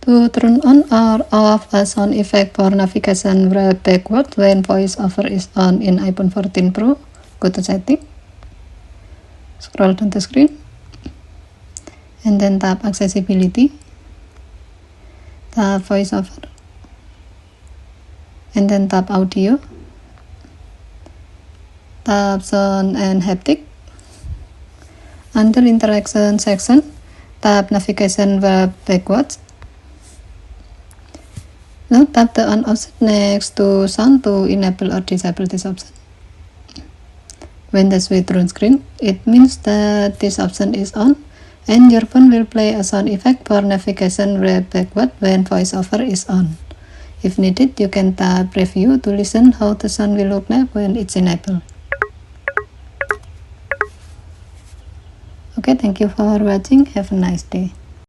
To turn on or off a sound effect for navigation backward when voiceover is on in iPhone 14 Pro, go to setting, scroll down the screen, and then tap accessibility, tap voiceover, and then tap audio, tap sound and haptic. Under interaction section, tap navigation backwards. Now tap the on option next to sound to enable or disable this option. When the switch turns green, it means that this option is on, and your phone will play a sound effect for navigation backward when voiceover is on. If needed, you can tap preview to listen how the sound will look like when it's enabled. Okay, thank you for watching. Have a nice day.